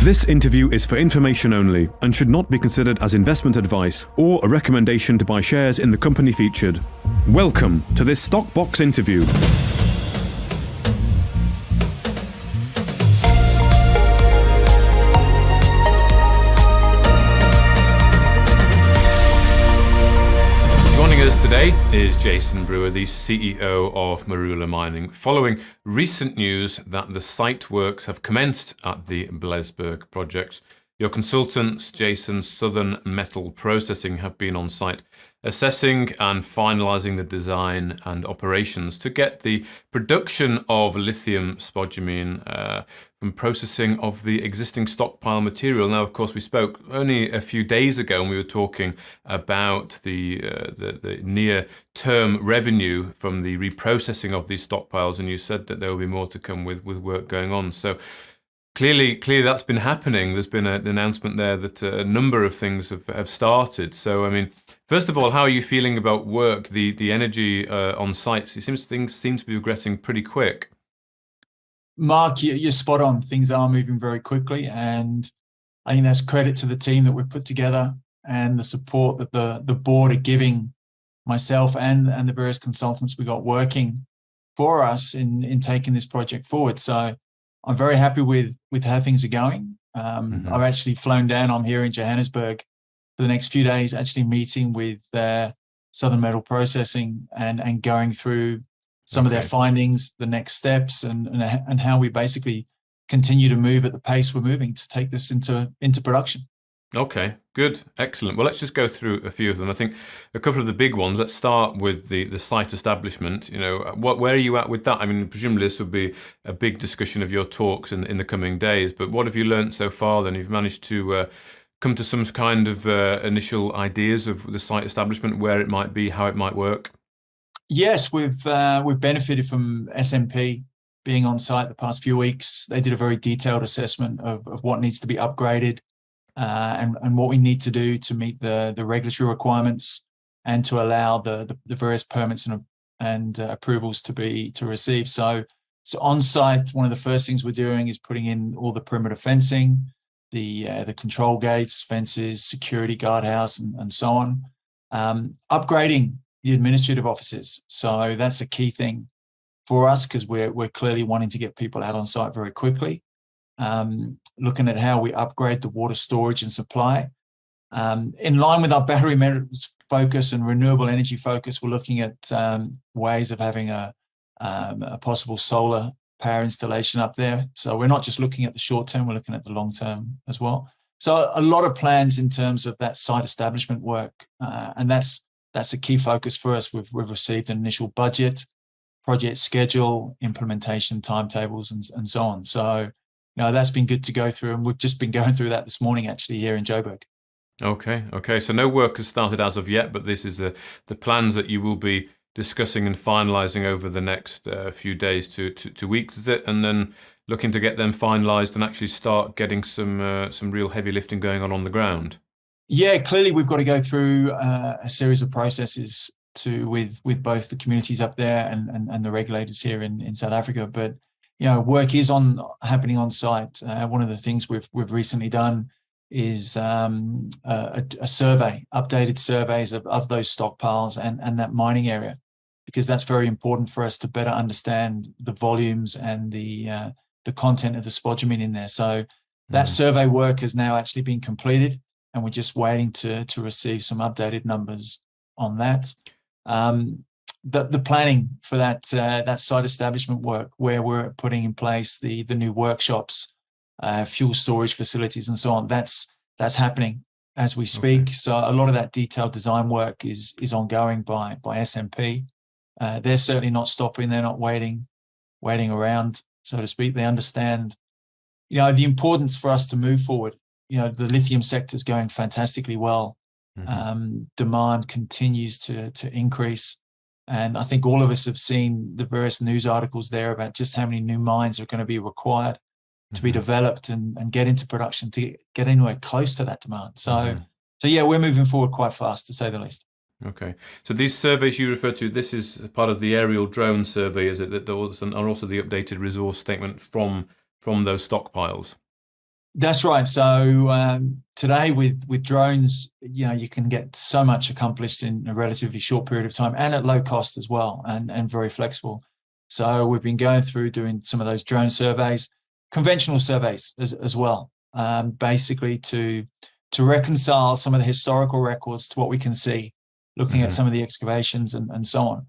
This interview is for information only and should not be considered as investment advice or a recommendation to buy shares in the company featured. Welcome to this Stock Box interview. Joining us today is Jason Brewer, the CEO of Marula Mining, following recent news that the site works have commenced at the Blesberg project. Your consultants, Jason's Southern Metal Processing, have been on site assessing and finalising the design and operations to get the production of lithium spodumene from processing of the existing stockpile material. Now, of course, we spoke only a few days ago and we were talking about the near-term revenue from the reprocessing of these stockpiles, and you said that there will be more to come with work going on. So Clearly, that's been happening. There's been an announcement there that a number of things have started. So, I mean, first of all, how are you feeling about work, the energy on sites? It seems things seem to be progressing pretty quick. Mark, you're spot on. Things are moving very quickly, and I think that's credit to the team that we've put together and the support that the board are giving myself and the various consultants we got working for us in taking this project forward. So I'm very happy with how things are going. I've actually flown down. I'm here in Johannesburg for the next few days, actually meeting with Southern Metal Processing and going through some of their findings, the next steps, and how we basically continue to move at the pace we're moving to take this into production. Okay, good, excellent. Well, let's just go through a few of them. I think a couple of the big ones. Let's start with the site establishment. You know, where are you at with that? I mean, presumably this will be a big discussion of your talks in the coming days. But what have you learned so far? Then you've managed to come to some kind of initial ideas of the site establishment, where it might be, how it might work. Yes, we've benefited from SMP being on site the past few weeks. They did a very detailed assessment of what needs to be upgraded. And what we need to do to meet the regulatory requirements and to allow the various permits and approvals to receive. So on site, one of the first things we're doing is putting in all the perimeter fencing, the control gates, fences, security guardhouse, and so on. Upgrading the administrative offices. So that's a key thing for us because we're clearly wanting to get people out on site very quickly. Looking at how we upgrade the water storage and supply. In line with our battery metals focus and renewable energy focus, we're looking at ways of having a possible solar power installation up there. So we're not just looking at the short term, we're looking at the long term as well. So a lot of plans in terms of that site establishment work, and that's a key focus for us. We've received an initial budget, project schedule, implementation timetables, and so on. So that's been good to go through, and we've just been going through that this morning, actually, here in Joburg. Okay. So no work has started as of yet, but this is the plans that you will be discussing and finalising over the next few days to weeks, is it? And then looking to get them finalised and actually start getting some real heavy lifting going on the ground. Yeah, clearly we've got to go through a series of processes with both the communities up there and the regulators here in South Africa, but work is happening on site. One of the things we've recently done is a survey, updated surveys of those stockpiles and that mining area, because that's very important for us to better understand the volumes and the content of the spodumene in there. So that survey work has now actually been completed, and we're just waiting to receive some updated numbers on that. The planning for that site establishment work, where we're putting in place the new workshops, fuel storage facilities, and so on, that's happening as we speak. Okay. So a lot of that detailed design work is ongoing by SMP. They're certainly not stopping. They're not waiting around, so to speak. They understand, the importance for us to move forward. The lithium sector is going fantastically well. Demand continues to increase. And I think all of us have seen the various news articles there about just how many new mines are going to be required to be developed and get into production to get anywhere close to that demand. So yeah, we're moving forward quite fast, to say the least. Okay. So these surveys you refer to, this is part of the aerial drone survey, is it? That are also the updated resource statement from those stockpiles? That's right. So today with drones, you can get so much accomplished in a relatively short period of time and at low cost as well, and very flexible. So we've been going through doing some of those drone surveys, conventional surveys as well, basically to reconcile some of the historical records to what we can see, looking at some of the excavations and so on.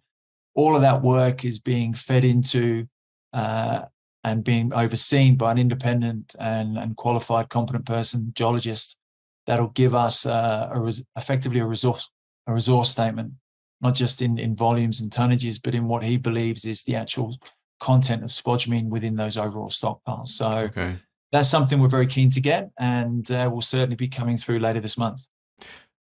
All of that work is being fed into and being overseen by an independent and qualified, competent person, geologist, that'll give us effectively a resource statement, not just in volumes and tonnages, but in what he believes is the actual content of spodumene within those overall stockpiles. So that's something we're very keen to get, and will certainly be coming through later this month.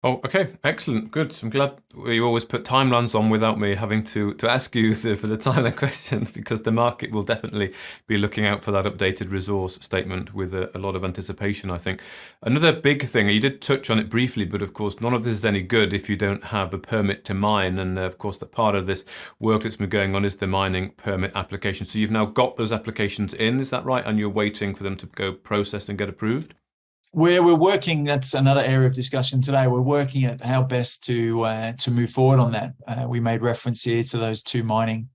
Oh, okay, excellent, good. I'm glad you always put timelines on without me having to ask you for the timeline questions, because the market will definitely be looking out for that updated resource statement with a lot of anticipation, I think. Another big thing, you did touch on it briefly, but of course none of this is any good if you don't have a permit to mine, and of course the part of this work that's been going on is the mining permit application. So you've now got those applications in, is that right? And you're waiting for them to go processed and get approved? We're working, that's another area of discussion today. We're working at how best to move forward on that. We made reference here to those 2 mining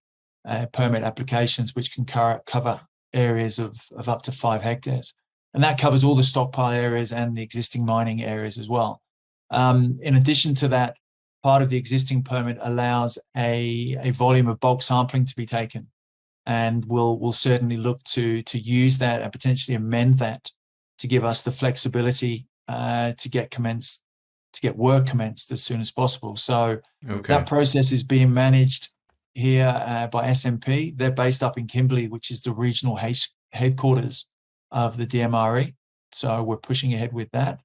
permit applications, which can cover areas of up to 5 hectares. And that covers all the stockpile areas and the existing mining areas as well. In addition to that, part of the existing permit allows a volume of bulk sampling to be taken. And we'll certainly look to use that and potentially amend that to give us the flexibility to get work commenced as soon as possible. So that process is being managed here by SMP. They're based up in Kimberley, which is the regional headquarters of the DMRE. So we're pushing ahead with that.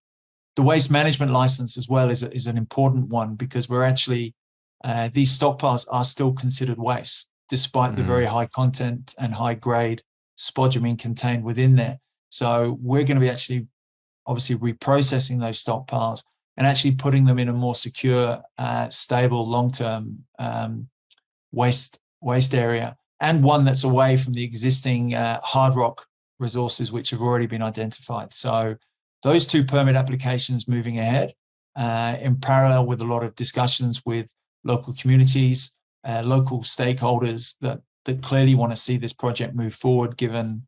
The waste management license as well is an important one, because we're actually, these stockpiles are still considered waste, despite the very high content and high grade spodumene contained within there. So we're going to be obviously reprocessing those stockpiles and actually putting them in a more secure, stable, long-term waste area, and one that's away from the existing hard rock resources which have already been identified. So those 2 permit applications moving ahead in parallel with a lot of discussions with local communities, local stakeholders that clearly want to see this project move forward, given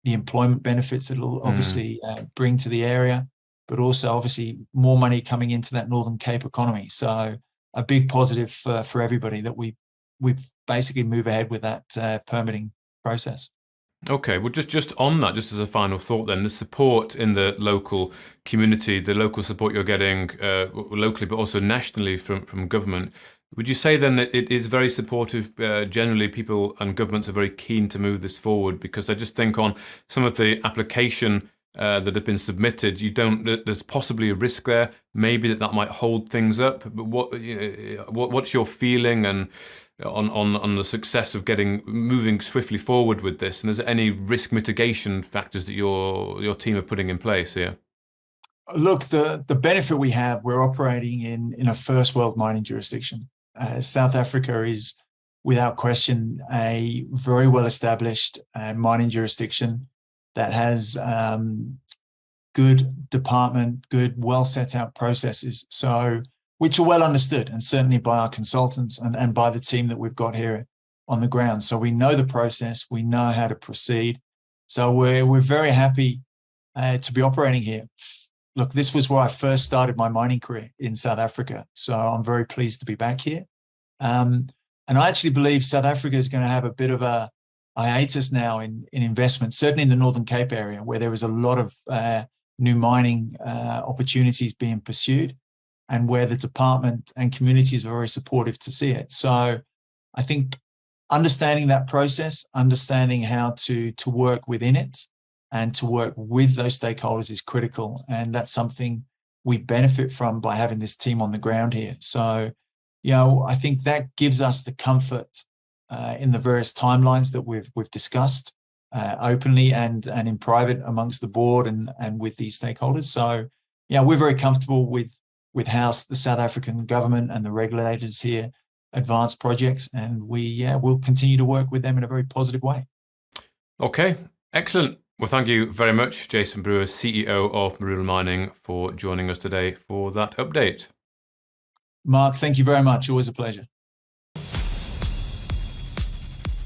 the employment benefits that it'll obviously bring to the area, but also obviously more money coming into that Northern Cape economy. So a big positive for everybody that we basically move ahead with that permitting process. Okay, well, just on that, just as a final thought then, the support in the local community, the local support you're getting locally, but also nationally from government, would you say then that it is very supportive? Generally, people and governments are very keen to move this forward, because I just think on some of the application that have been submitted, there's possibly a risk there, maybe that might hold things up. But what's your feeling and on the success of moving swiftly forward with this? And is there any risk mitigation factors that your team are putting in place here? Look, the benefit we have, we're operating in a first world mining jurisdiction. South Africa is, without question, a very well-established mining jurisdiction that has good department, good, well-set-out processes, so which are well understood, and certainly by our consultants and by the team that we've got here on the ground. So we know the process, we know how to proceed. So we're very happy to be operating here. Look, this was where I first started my mining career, in South Africa. So I'm very pleased to be back here. And I actually believe South Africa is going to have a bit of a hiatus now in investment, certainly in the Northern Cape area, where there is a lot of new mining opportunities being pursued, and where the department and communities are very supportive to see it. So I think understanding that process, understanding how to work within it, and to work with those stakeholders is critical. And that's something we benefit from by having this team on the ground here. So, I think that gives us the comfort in the various timelines that we've discussed openly and in private amongst the board and with these stakeholders. So, we're very comfortable with how the South African government and the regulators here advance projects, and we'll continue to work with them in a very positive way. Okay, excellent. Well, thank you very much, Jason Brewer, CEO of Marula Mining, for joining us today for that update. Mark, thank you very much. Always a pleasure.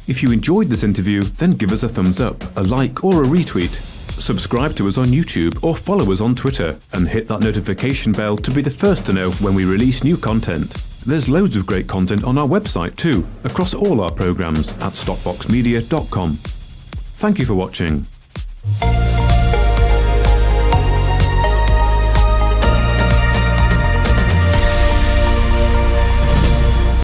If you enjoyed this interview, then give us a thumbs up, a like or a retweet. Subscribe to us on YouTube or follow us on Twitter and hit that notification bell to be the first to know when we release new content. There's loads of great content on our website too, across all our programs at stockboxmedia.com. Thank you for watching.